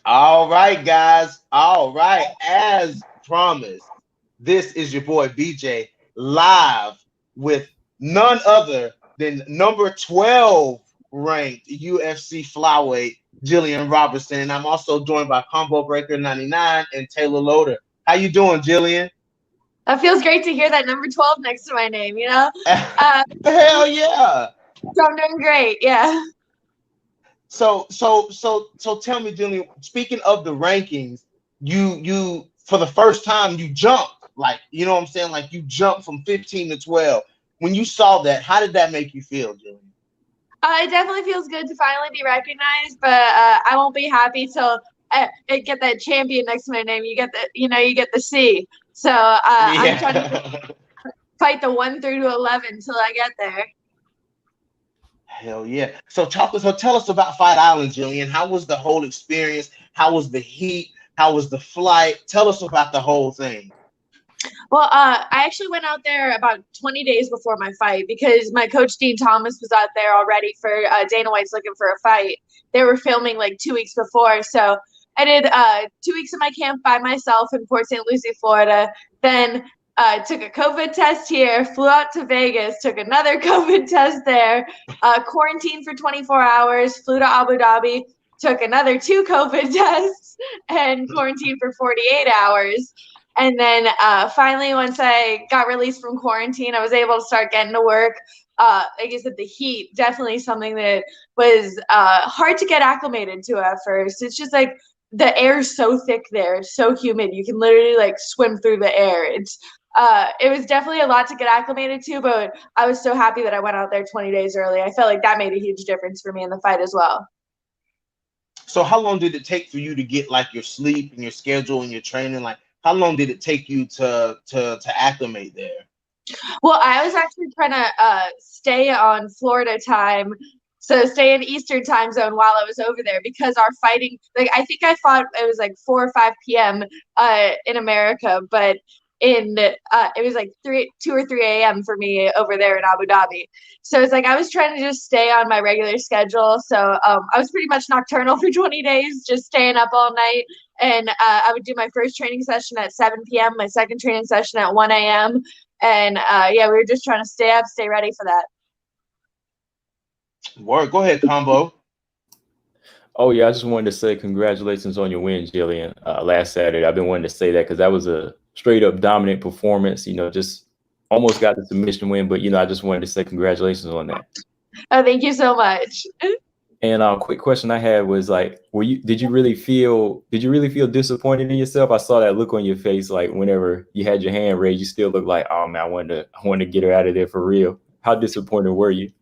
All right, guys. All right. As promised, this is your boy BJ live with none other than number 12 ranked UFC flyweight Gillian Robertson. And I'm also joined by Combo Breaker 99 and Taylor Loader. How you doing, Gillian? That feels great to hear that number 12 next to my name, you know? Uh, Hell yeah. so I'm doing great. Yeah. So tell me, Julian, speaking of the rankings, you for the first time you jumped, like, you know what I'm saying? Like, you jumped from 15 to 12. When you saw that, how did that make you feel, Julian? It definitely feels good to finally be recognized, but I won't be happy till I get that champion next to my name. You get the C. So I'm trying to Yeah. fight the 1 through to 11 till I get there. Hell yeah. So tell us about Fight Island, Julian. How was the whole experience? How was the heat? How was the flight? Tell us about the whole thing. Well, I actually went out there about 20 days before my fight because my coach Dean Thomas was out there already for Dana White's looking for a fight. They were filming like 2 weeks before, so I did 2 weeks of my camp by myself in Port St. Lucie, Florida. Then took a COVID test here, flew out to Vegas, took another COVID test there, quarantined for 24 hours, flew to Abu Dhabi, took another two COVID tests, and quarantined for 48 hours. And then finally, once I got released from quarantine, I was able to start getting to work. Like I said, the heat, definitely something that was hard to get acclimated to at first. It's just like the air is so thick there, so humid. You can literally like swim through the air. It was definitely a lot to get acclimated to, but I was so happy that I went out there 20 days early. I felt like that made a huge difference for me in the fight as well. So how long did it take for you to get like your sleep and your schedule and your training? Like, how long did it take you to acclimate there? Well, I was actually trying to stay on Florida time, so stay in Eastern time zone while I was over there because our fighting, like I think I fought, it was like 4 or 5 p.m. In America, but in it was like 2 or 3 a.m. for me over there in Abu Dhabi. So it's like I was trying to just stay on my regular schedule. So I was pretty much nocturnal for 20 days, just staying up all night. And I would do my first training session at 7 p.m., my second training session at 1 a.m. And yeah, we were just trying to stay up, stay ready for that. Word, go ahead, Combo. Oh yeah, I just wanted to say congratulations on your win, Jillian, last Saturday. I've been wanting to say that because that was a straight up dominant performance. Just almost got the submission win, but I just wanted to say congratulations on that. Oh, thank you so much. And a quick question I had was like, did you really feel disappointed in yourself? I saw that look on your face, like whenever you had your hand raised, you still looked like, oh man, I wanted to get her out of there for real. How disappointed were you?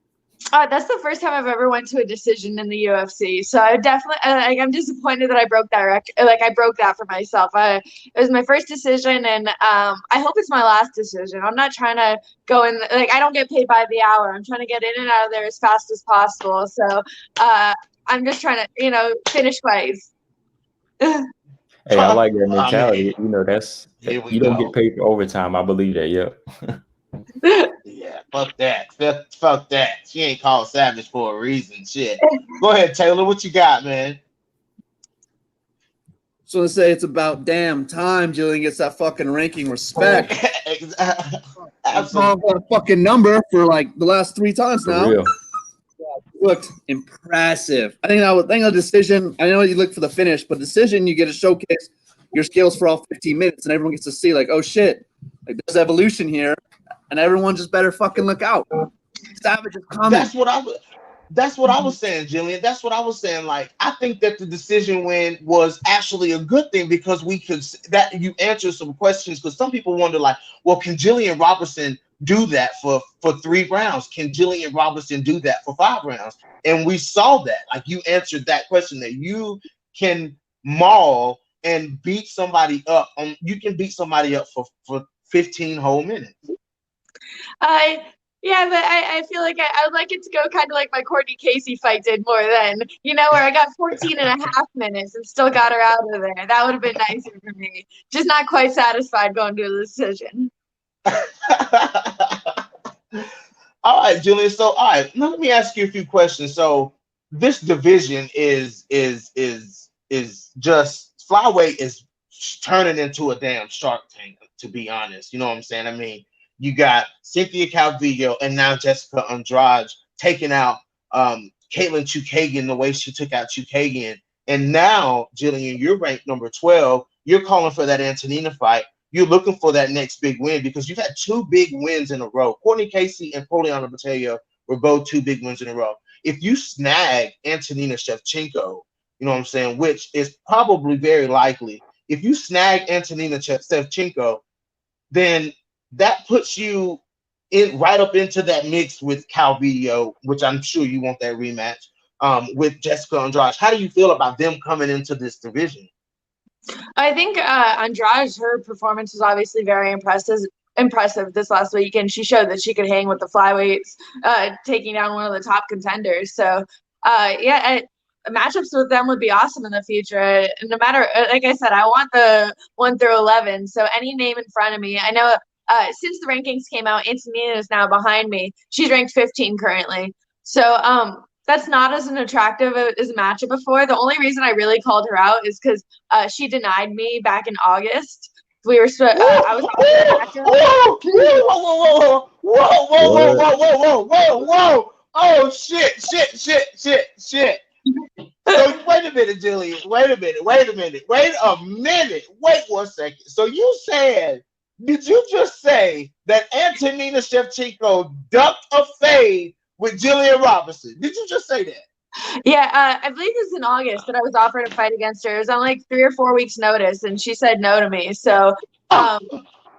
That's the first time I've ever went to a decision in the UFC. So I definitely, I'm disappointed that I broke that like I broke that for myself. It was my first decision, and I hope it's my last decision. I'm not trying to go in like I don't get paid by the hour. I'm trying to get in and out of there as fast as possible. So I'm just trying to finish fights. Hey, I like that I mean, mentality. That's here we you don't get go. paid for overtime. I believe that. Yep. Yeah, fuck that. Fuck that. She ain't called Savage for a reason. Shit. Go ahead, Taylor. What you got, man? So to say it's about damn time Jillian gets that fucking ranking respect. Absolutely. A fucking number for like the last 3 times For now. real. Looked impressive. I think a decision. I know you look for the finish, but decision you get to showcase your skills for all 15 minutes, and everyone gets to see like, oh shit, like there's evolution here, and everyone just better fucking look out. Savage is coming. That's what I was saying, Jillian. That's what I was saying. Like, I think that the decision win was actually a good thing because we could that you answered some questions because some people wonder, like, well, can Gillian Robertson do that for 3 rounds? Can Gillian Robertson do that for 5 rounds? And we saw that. Like, you answered that question that you can maul and beat somebody up. You can beat somebody up for 15 whole minutes. Yeah, but I feel like I would like it to go kind of like my Courtney Casey fight did more than, where I got 14 and a half minutes and still got her out of there. That would have been nicer for me. Just not quite satisfied going to a decision. All right, Julian. So, all right, now let me ask you a few questions. So, this division is is just flyweight is turning into a damn Shark Tank, to be honest. You know what I'm saying? I mean, you got Cynthia Calvillo and now Jessica Andrade taking out Caitlin Chukagian the way she took out Chukagian. And now, Gillian, you're ranked number 12. You're calling for that Antonina fight. You're looking for that next big win because you've had 2 big wins in a row. Courtney Casey and Poliana Botelho were both 2 big wins in a row. If you snag Antonina Shevchenko, you know what I'm saying, which is probably very likely, if you snag Antonina Shevchenko, then that puts you in right up into that mix with Calvillo, which I'm sure you want that rematch with Jessica Andrade. How do you feel about them coming into this division? I think Andrade, her performance was obviously very impressive this last weekend. She showed that she could hang with the flyweights, taking down one of the top contenders. So, matchups with them would be awesome in the future. No matter, like I said, I want the 1 through 11. So any name in front of me. I know since the rankings came out, Antonina is now behind me. She's ranked 15 currently. So that's not as an attractive as a matchup before. The only reason I really called her out is because she denied me back in August. We were I was whoa. Oh shit. So wait a minute, Gillian. Wait a minute. Wait 1 second. So you said, did you just say that Antonina Shevchenko ducked a fade with Gillian Robertson? Did you just say that? Yeah, I believe it was in August that I was offered a fight against her. It was on like 3 or 4 weeks notice, and she said no to me. So,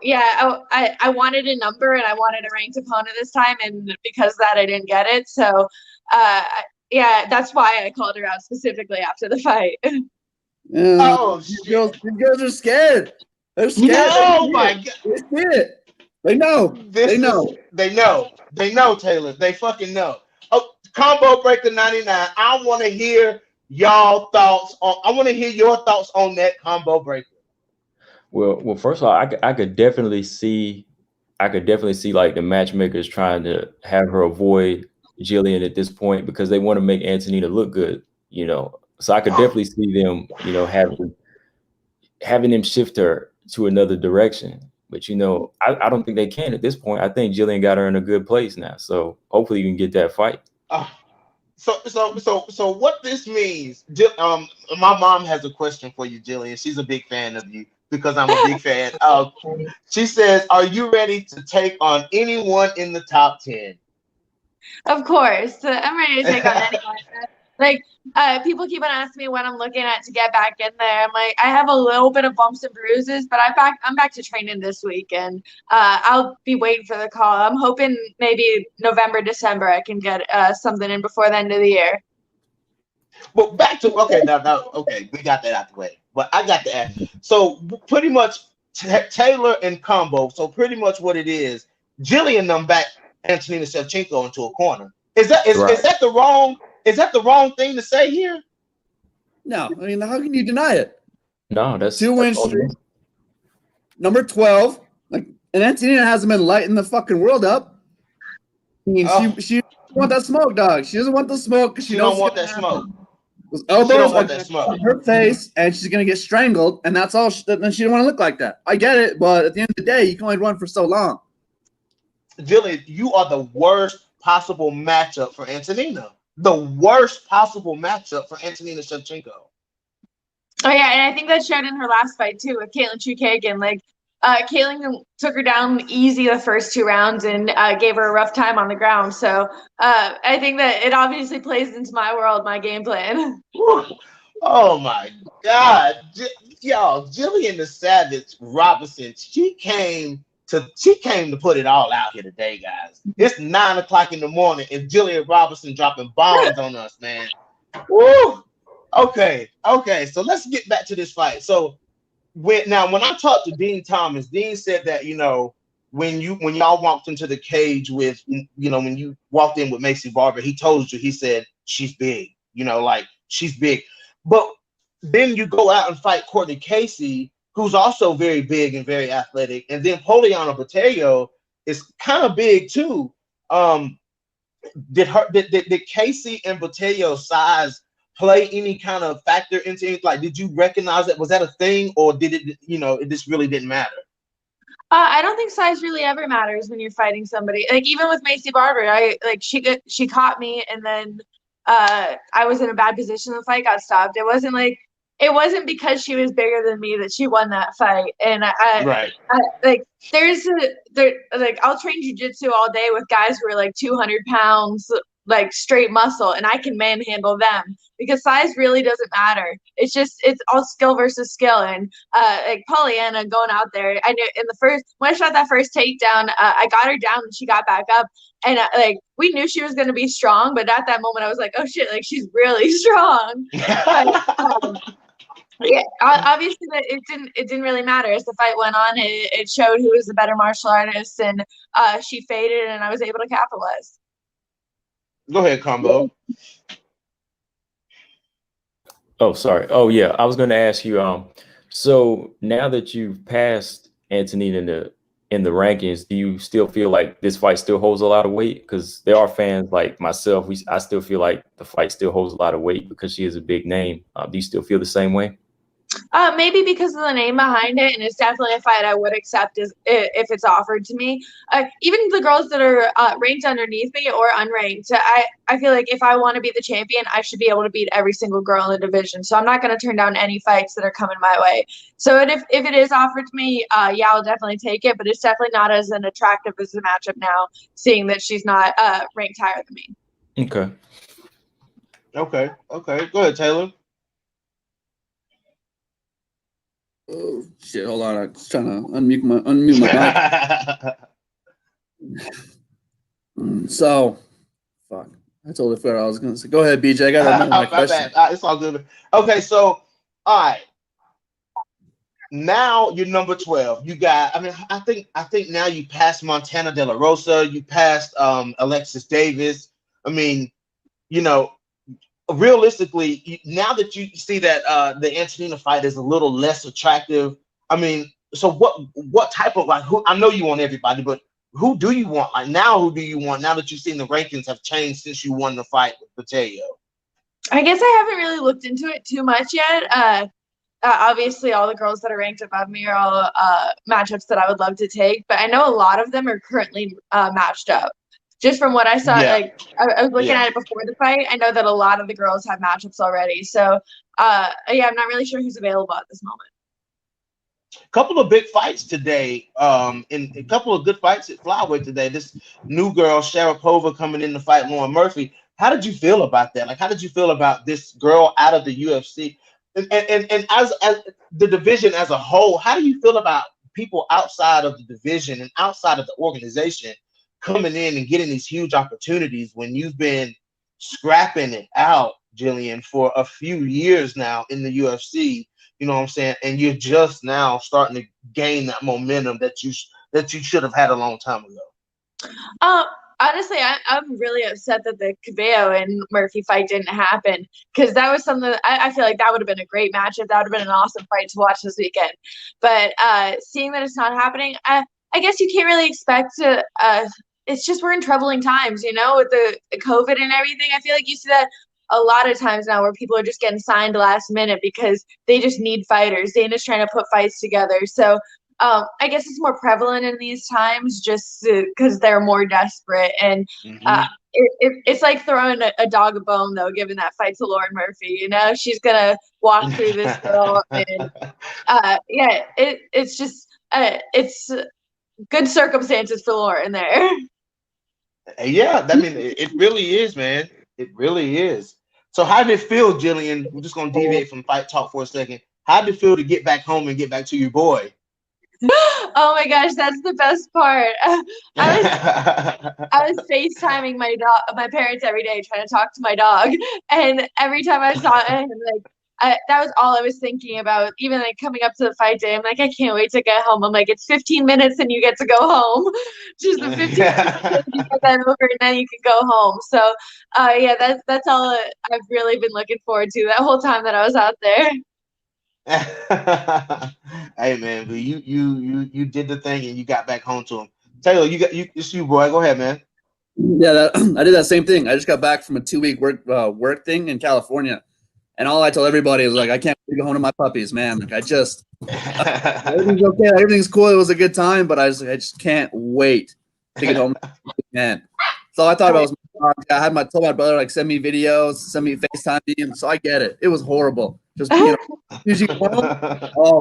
yeah, I wanted a number and I wanted a ranked opponent this time, and because of that, I didn't get it. So, yeah, that's why I called her out specifically after the fight. Oh, these girls are scared. They're scared. Oh my God. They see it. They know. They know, Taylor. They fucking know. Oh, Combo Breaker 99. I want to hear y'all thoughts on. I want to hear your thoughts on that Combo Breaker. Well, first of all, I could definitely see like the matchmakers trying to have her avoid Gillian at this point because they want to make Antonina look good, you know. So I could definitely see them, you know, having them shift her to another direction. But you know, I don't think they can at this point. I think Gillian got her in a good place now. So hopefully you can get that fight. So what this means, my mom has a question for you, Gillian. She's a big fan of you because I'm a big fan. She says, are you ready to take on anyone in the top 10? Of course. I'm ready to take on anyone. Like, people keep on asking me when I'm looking at to get back in there. I'm like, I have a little bit of bumps and bruises, but I'm back to training this week, and I'll be waiting for the call. I'm hoping maybe November, December I can get something in before the end of the year. Well, back to okay, we got that out the way. But I got to ask. So pretty much Taylor and Combo. So pretty much what it is, Gillian them back Antonina Shevchenko into a corner. Is that the wrong thing to say here? No, I mean, how can you deny it? No, that's 2 win streak. Number 12. Like, and Antonina hasn't been lighting the fucking world up. I mean, she want that smoke, dog. She doesn't want the smoke because she don't want that smoke. Those elbows are on her face, and she's gonna get strangled, and that's all. Then she didn't want to look like that. I get it, but at the end of the day, you can only run for so long. Gillian, you are the worst possible matchup for Antonina. The worst possible matchup for Antonina Shevchenko. Oh yeah, and I think that showed in her last fight too with Caitlin Chukagian. Like, Caitlin took her down easy the first 2 rounds and gave her a rough time on the ground. So I think that it obviously plays into my world, my game plan. Oh my God, y'all! Gillian the Savage Robertson. She came to put it all out here today, guys. It's 9 o'clock in the morning, and Gillian Robertson dropping bombs on us, man. Woo! Okay. So let's get back to this fight. So when I talked to Dean Thomas, Dean said that, you know, when y'all walked into the cage with, you know, when you walked in with Macy Barber, he told you, he said she's big, you know, like she's big. But then you go out and fight Courtney Casey, who's also very big and very athletic, and then Poliana Botelho is kind of big too. Did Casey and Botelho size play any kind of factor into it? Like, did you recognize that? Was that a thing, or did it, it just really didn't matter? I don't think size really ever matters when you're fighting somebody. Like even with Macy Barber, she caught me, and then I was in a bad position. The fight got stopped. It wasn't because she was bigger than me that she won that fight. And Right. I'll train jiu-jitsu all day with guys who are like 200 pounds, like straight muscle, and I can manhandle them because size really doesn't matter. It's all skill versus skill. And like Pollyanna going out there, I knew when I shot that first takedown, I got her down and she got back up, and we knew she was going to be strong, but at that moment I was like, oh shit, like she's really strong. But, yeah, obviously it didn't really matter. As the fight went on, it showed who was the better martial artist, and she faded, and I was able to capitalize. Go ahead, Combo. Oh, sorry. Oh, yeah. I was going to ask you. So now that you've passed Antonine in the rankings, do you still feel like this fight still holds a lot of weight? Because there are fans like myself. I still feel like the fight still holds a lot of weight because she is a big name. Do you still feel the same way? Maybe because of the name behind it, and it's definitely a fight I would accept if it's offered to me. Even the girls that are ranked underneath me or unranked, I feel like if I want to be the champion, I should be able to beat every single girl in the division. So I'm not going to turn down any fights that are coming my way. So if it is offered to me, yeah, I'll definitely take it. But it's definitely not as an attractive as the matchup now, seeing that she's not ranked higher than me. Okay. Go ahead, Taylor. Oh shit! Hold on, I'm just trying to unmute my mic. So, fuck. I totally forgot what I was gonna say. Go ahead, BJ. I got to remember my question. It's all good. Okay, so all right. Now you're number 12. You got. I mean, I think now you passed Montana De La Rosa. You passed Alexis Davis. I mean, realistically, now that you see that the Antonina fight is a little less attractive, I mean, so what type of, like, who? I know you want everybody, but who do you want? Like now, who do you want now that you've seen the rankings have changed since you won the fight with Mateo? I guess I haven't really looked into it too much yet. Obviously, all the girls that are ranked above me are all matchups that I would love to take, but I know a lot of them are currently matched up. Just from what I saw, I was looking at it before the fight. I know that a lot of the girls have matchups already. So, I'm not really sure who's available at this moment. A couple of big fights today, and a couple of good fights at Flyweight today. This new girl, Sharapova, coming in to fight Lauren Murphy. How did you feel about that? Like, how did you feel about this girl out of the UFC? And as the division as a whole, how do you feel about people outside of the division and outside of the organization coming in and getting these huge opportunities when you've been scrapping it out, Gillian, for a few years now in the UFC? You know what I'm saying? And you're just now starting to gain that momentum that you should have had a long time ago. Honestly, I'm really upset that the Cabello and Murphy fight didn't happen, because that was something that I feel like that would have been a great matchup. That would have been an awesome fight to watch this weekend. But seeing that it's not happening, I guess you can't really expect to. It's just we're in troubling times, with the COVID and everything. I feel like you see that a lot of times now where people are just getting signed last minute because they just need fighters. Dana's trying to put fights together. So I guess it's more prevalent in these times just because they're more desperate. And it's like throwing a dog a bone, though, giving that fight to Lauren Murphy. She's going to walk through this girl. And it's just it's good circumstances for Lauren there. Yeah, I mean, it really is, man. It really is. So how did it feel, Gillian? We're just going to deviate from fight talk for a second. How did it feel to get back home and get back to your boy? Oh my gosh, that's the best part. I was FaceTiming my parents every day, trying to talk to my dog, and every time I saw him, that was all I was thinking about. Even coming up to the fight day, I'm like, I can't wait to get home. I'm like, it's 15 minutes and you get to go home. Just the 15 minutes you get that over and then you can go home. So that's all I've really been looking forward to that whole time that I was out there. Hey man, but you did the thing and you got back home to him. Taylor, it's you, boy. Go ahead, man. Yeah, I did that same thing. I just got back from a 2-week work thing in California. And all I told everybody was like, I can't wait to go home to my puppies, man. Like everything's okay, everything's cool. It was a good time, but I just can't wait to get home, man. So I thought about told my brother like send me videos, send me FaceTime, and so I get it. It was horrible. Just oh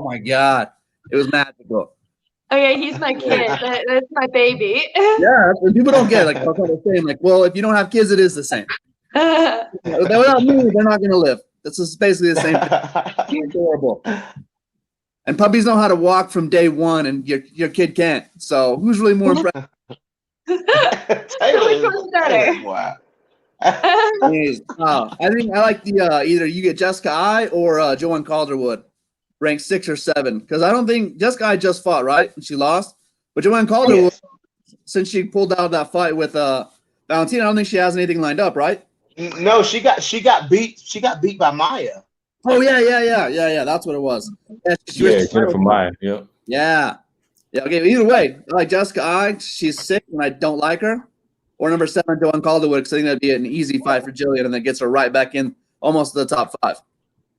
my god, it was magical. Oh yeah, he's my kid. That's my baby. Yeah, people don't get it. Like I was saying, like, well, if you don't have kids, it is the same. Without me, they're not gonna live. This is basically the same thing. It's horrible. And puppies know how to walk from day one, and your kid can't. So who's really more impressed? Which one's better? Wow. I think I like the either you get Jessica I or Joanne Calderwood, ranked 6 or 7. Because I don't think Jessica I just fought, right? And she lost. But Joanne Calderwood, since she pulled out of that fight with Valentina, I don't think she has anything lined up, right? No, she got beat. She got beat by Maya. Oh yeah. That's what it was. Jennifer Maya. Yep. Yeah. Okay. Either way, I like Jessica I. She's 6, and I don't like her. Or number 7, Joanne Calderwood, because I think that'd be an easy fight for Gillian, and then gets her right back in almost to the top 5.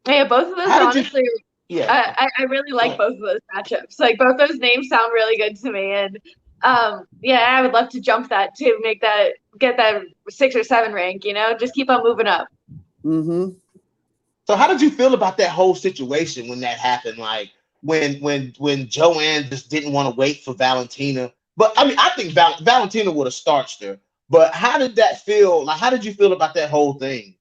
Yeah, both of those honestly. I really like both of those matchups. Like both those names sound really good to me, and I would love to jump that to get that 6 or 7 rank. Just keep on moving up. Mm-hmm. So how did you feel about that whole situation when that happened? Like when Joanne just didn't want to wait for Valentina. But I mean, I think Valentina would have starched her. But how did that feel? Like, how did you feel about that whole thing?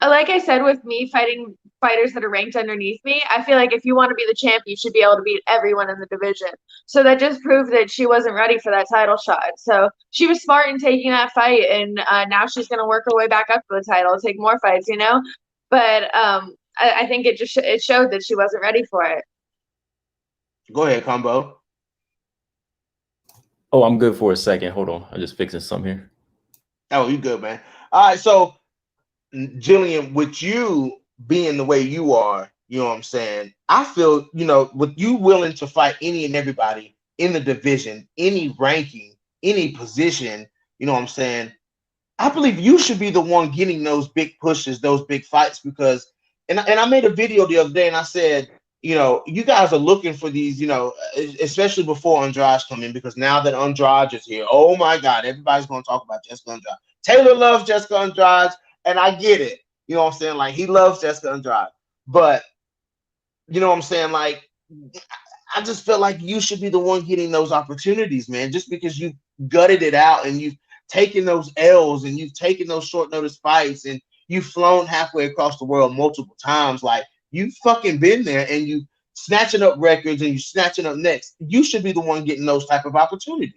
Like I said, with me fighting fighters that are ranked underneath me, I feel like if you want to be the champ, you should be able to beat everyone in the division. So that just proved that she wasn't ready for that title shot. So she was smart in taking that fight, and now she's going to work her way back up to the title, take more fights, But I think it showed that she wasn't ready for it. Go ahead, Combo. Oh, I'm good for a second. Hold on. I'm just fixing something here. Oh, you good, man. All right, so Gillian, with you being the way you are, you know what I'm saying? I feel, with you willing to fight any and everybody in the division, any ranking, any position, you know what I'm saying? I believe you should be the one getting those big pushes, those big fights, because, and I made a video the other day and I said, you guys are looking for these, especially before Andrade come in, because now that Andrade is here, oh my God, everybody's going to talk about Jessica Andrade. Taylor loves Jessica Andrade, and I get it. You know what I'm saying? Like, he loves Jessica Andrade. But, you know what I'm saying? Like, I just feel like you should be the one getting those opportunities, man, just because you gutted it out and you've taken those L's and you've taken those short notice fights and you've flown halfway across the world multiple times. Like, you've fucking been there, and you snatching up records and you snatching up necks. You should be the one getting those type of opportunities.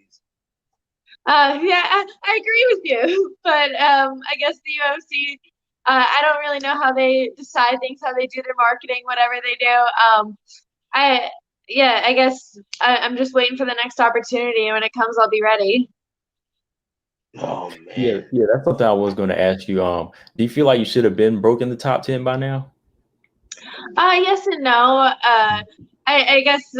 I agree with you, but I guess the UFC, I don't really know how they decide things, how they do their marketing, whatever they do. I guess I'm just waiting for the next opportunity, and when it comes, I'll be ready. Oh man. Yeah, that's something I was going to ask you. Do you feel like you should have been broken the top 10 by now? Yes and no. I guess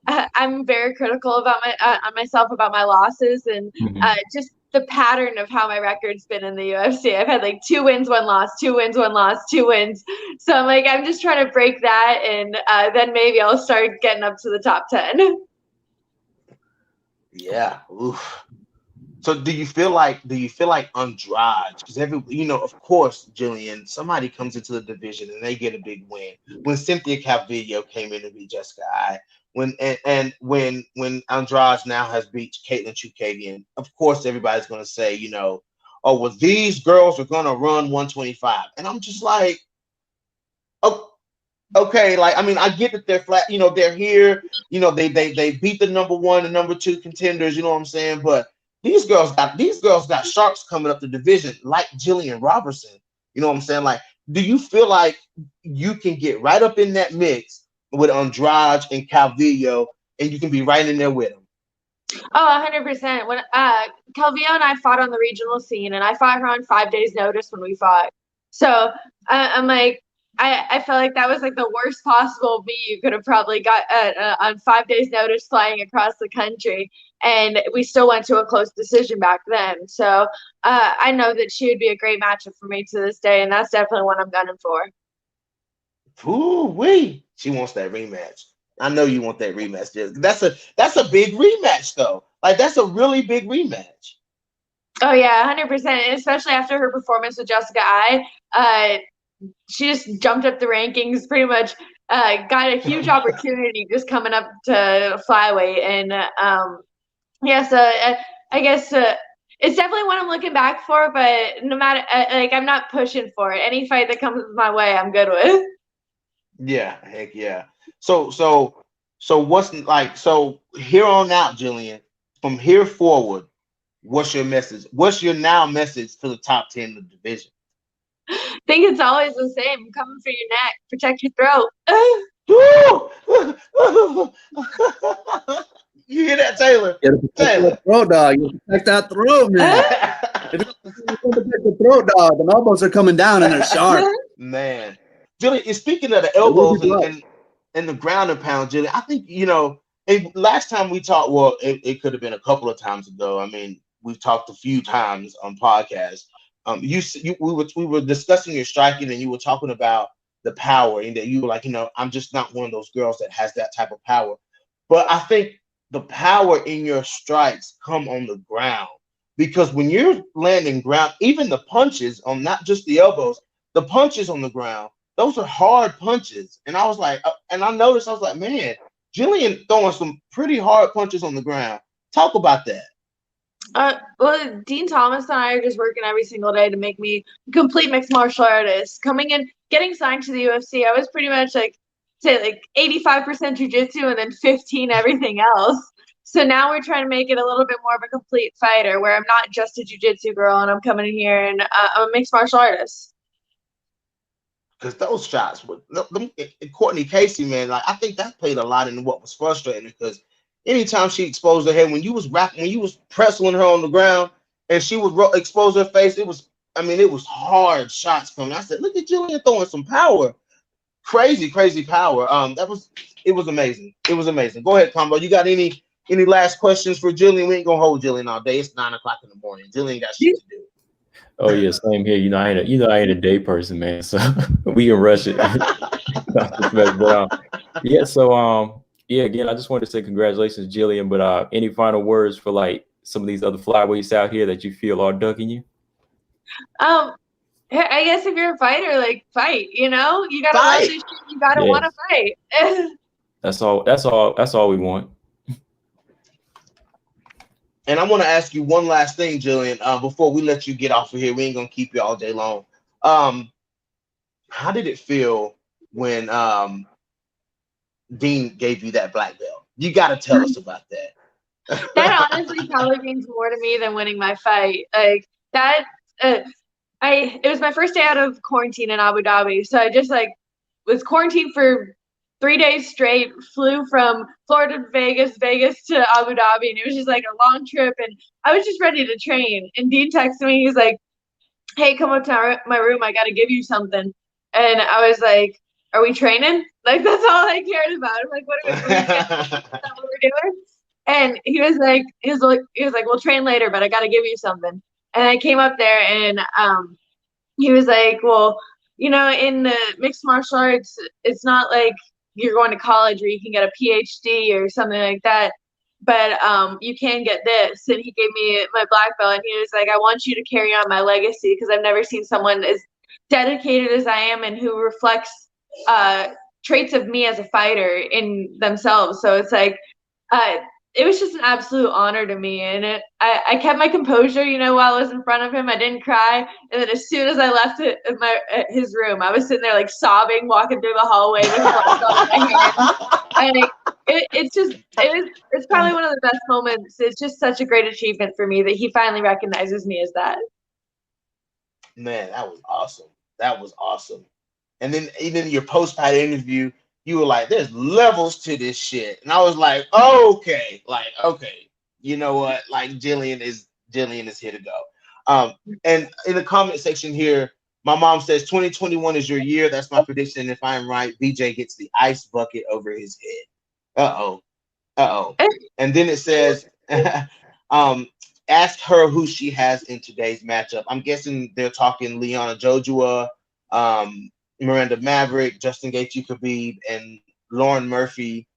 I'm very critical about on myself about my losses, and just the pattern of how my record's been in the UFC. I've had like 2 wins, 1 loss, 2 wins, 1 loss, 2 wins. So I'm just trying to break that, and then maybe I'll start getting up to the top 10. Yeah. Oof. So do you feel like Andrade? Because of course, Gillian, somebody comes into the division and they get a big win. When Cynthia Calvillo came in to beat Jessica I, when Andrade now has beat Caitlin Chukagian, of course everybody's gonna say, oh, well, these girls are gonna run 125. And I'm just like, oh, okay, like, I mean, I get that they're flat, they're here, they beat the number 1 and number 2 contenders, you know what I'm saying? But these girls got sharks coming up the division, like Gillian Robertson. You know what I'm saying? Like, do you feel like you can get right up in that mix with Andrade and Calvillo, and you can be right in there with them? Oh, 100%. When Calvillo and I fought on the regional scene, and I fought her on 5 days' notice when we fought. So I'm like, I felt like that was like the worst possible me you could have probably got on 5 days' notice flying across the country. and we still went to a close decision back then. So I know that she would be a great matchup for me to this day, and that's definitely what I'm gunning for. Ooh-wee. She wants that rematch. I know you want that rematch. That's a big rematch though. Like that's a really big rematch. Oh yeah, 100%. Especially after her performance with Jessica Ai, she just jumped up the rankings. Pretty much, got a huge opportunity just coming up to flyweight, and yeah. So I guess it's definitely what I'm looking back for. But no matter, like, I'm not pushing for it. Any fight that comes my way, I'm good with. Yeah, heck yeah. So what's like so here on out, Gillian, from here forward, what's your message? What's your now message to the top 10 of the division? I think it's always the same. I'm coming for your neck. Protect your throat. You hear that, Taylor? You gotta protect Taylor. that throat, dog. You protect that throat, man. If you don't protect the throat, dog, the elbows are coming down and they're sharp. Man. Gillian, speaking of the elbows and the ground and pound, Gillian, I think, last time we talked, well, it could have been a couple of times ago. I mean, we've talked a few times on podcasts. We were discussing your striking, and you were talking about the power, and that you were like, I'm just not one of those girls that has that type of power. But I think the power in your strikes come on the ground, because when you're landing ground, even the punches on not just the elbows, the punches on the ground, those are hard punches. And I was like, and I noticed, I was like, man, Gillian throwing some pretty hard punches on the ground. Talk about that. Well, Dean Thomas and I are just working every single day to make me a complete mixed martial artist. Coming in, getting signed to the UFC, I was pretty much like 85% jiu-jitsu and then 15 everything else. So now we're trying to make it a little bit more of a complete fighter, where I'm not just a jiu-jitsu girl and I'm coming in here and I'm a mixed martial artist. Because those shots with Courtney Casey, man, like I think that played a lot in what was frustrating, because anytime she exposed her head, when you was pressing her on the ground and she would expose her face, it was hard shots coming. I said, look at Gillian throwing some power. Crazy power. It was amazing. It was amazing. Go ahead, Combo. You got any last questions for Gillian? We ain't gonna hold Gillian all day. It's 9:00 in the morning. Gillian got shit to do. Oh yeah, same here. I ain't a day person, man. So we can rush it. But yeah. So yeah. Again, I just wanted to say congratulations, Gillian. But any final words for like some of these other flyweights out here that you feel are ducking you? I guess if you're a fighter, like, fight. You gotta love this shit. You gotta want to fight. That's all we want. And I want to ask you one last thing, Gillian, before we let you get off of here. We ain't gonna keep you all day long. How did it feel when Dean gave you that black belt? You got to tell us about that. That honestly probably means more to me than winning my fight. Like that. It was my first day out of quarantine in Abu Dhabi, so I just was quarantined for 3 days straight, flew from Florida to Vegas to Abu Dhabi, and it was just like a long trip, and I was just ready to train. And Dean texted me, he's like, hey, come up to my room, I gotta give you something. And I was like, are we training? Like, that's all I cared about. I'm like, what are we doing? Is that what we're doing? And he was like, we'll train later, but I gotta give you something. And I came up there, and he was like, well, in the mixed martial arts, it's not like you're going to college where you can get a PhD or something like that, but you can get this. And he gave me my black belt, and he was like, I want you to carry on my legacy, because I've never seen someone as dedicated as I am and who reflects traits of me as a fighter in themselves. So it's like, it was just an absolute honor to me, and I kept my composure, while I was in front of him. I didn't cry, and then as soon as I left his room, I was sitting there like sobbing, walking through the hallway with blood on my hand. And it's probably one of the best moments. It's just such a great achievement for me that he finally recognizes me as that. Man, that was awesome. That was awesome. And then even your post-fight interview, you were like, there's levels to this shit. And I was like, okay, you know what? Like, Gillian is here to go. And in the comment section here, my mom says 2021 is your year. That's my prediction. If I'm right, BJ gets the ice bucket over his head. Uh-oh. And then it says, Ask her who she has in today's matchup. I'm guessing they're talking Liana Jojua, Miranda Maverick, Justin Gaethje Khabib, and Lauren Murphy,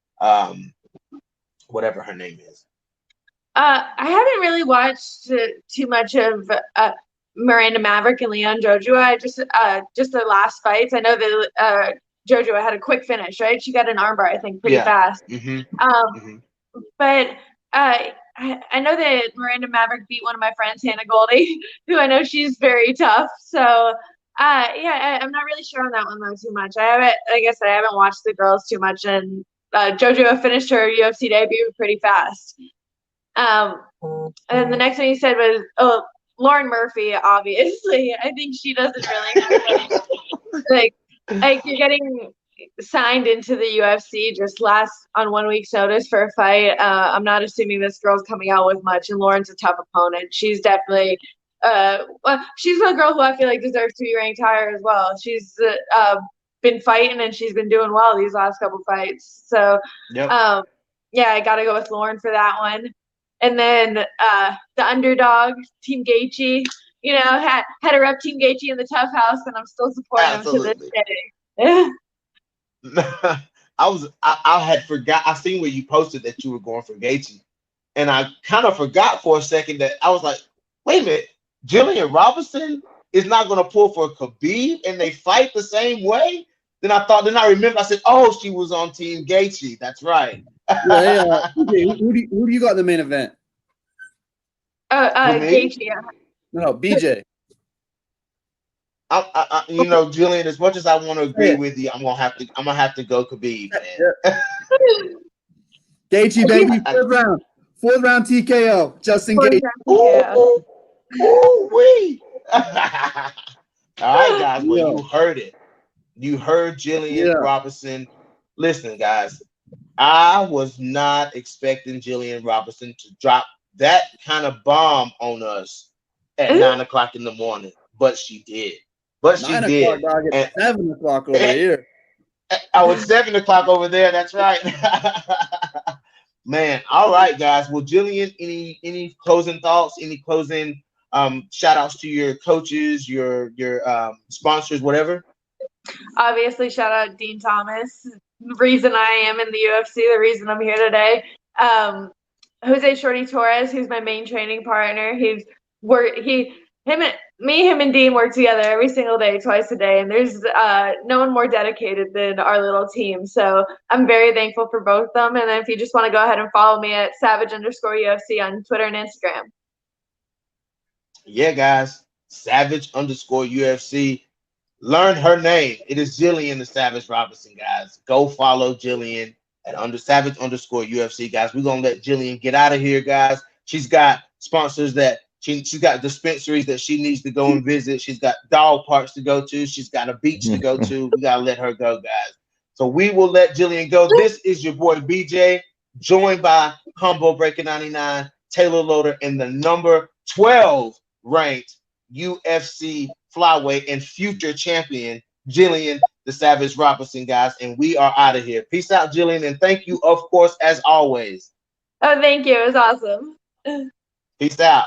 whatever her name is. I haven't really watched too much of Miranda Maverick and Leon Jojua. I just the last fights. I know that Jojua had a quick finish, right? She got an armbar, I think, pretty fast. But I know that Miranda Maverick beat one of my friends, Hannah Goldie, who I know she's very tough. So I'm not really sure on that one though too much. Like I said, I haven't watched the girls too much, and Jojua finished her UFC debut pretty fast. And then the next one you said was Lauren Murphy. Obviously, I think she doesn't really like you're getting signed into the UFC just on 1 week's notice for a fight. I'm not assuming this girl's coming out with much, and Lauren's a tough opponent. She's definitely she's a girl who I feel like deserves to be ranked higher as well. She's been fighting and she's been doing well these last couple fights. So I gotta go with Lauren for that one. And then the underdog, Team Gaethje, had to rep Team Gaethje in the tough house, and I'm still supporting him to this day. I had forgot. I seen where you posted that you were going for Gaethje, and I kind of forgot for a second that I was like, wait a minute, Gillian Robertson is not going to pull for Khabib, and they fight the same way. Then I remember. I said, oh, she was on Team Gaethje. That's right. Who do you got in the main event? Gaethje. No, BJ. Julian, as much as I want to agree with you, I'm gonna have to go Khabib, man. Gaethje, baby, fourth round TKO, Justin Gaethje. Wee. All right, guys. Well, you heard it. You heard Gillian Robertson. Listen, guys, I was not expecting Gillian Robertson to drop that kind of bomb on us at 9 o'clock in the morning, but she did. But she did. Dog, at 7 o'clock over here. Oh, it's 7 o'clock over there. That's right. Man, all right, guys. Well, Gillian, any closing thoughts? Any closing shout outs to your coaches, your sponsors, whatever? Obviously, shout out Dean Thomas. The reason I am in the UFC, the reason I'm here today. Jose Shorty Torres, who's my main training partner. Him and Dean work together every single day, twice a day, and there's no one more dedicated than our little team. So I'm very thankful for both of them. And then if you just want to go ahead and follow me at Savage_UFC on Twitter and Instagram. Yeah, guys, Savage_UFC. Learn her name. It is Gillian the Savage Robertson, guys. Go follow Gillian at Savage_UFC, guys. We're gonna let Gillian get out of here, guys. She's got sponsors that she's got dispensaries that she needs to go and visit. She's got dog parks to go to. She's got a beach to go to. We gotta let her go, guys. So we will let Gillian go. This is your boy BJ, joined by Humble Breaker 99, Taylor Loader, and the number 12 ranked UFC flyweight and future champion, Gillian the Savage Robertson, guys. And we are out of here. Peace out, Gillian, and thank you, of course, as always. Oh, thank you. It was awesome. Peace out.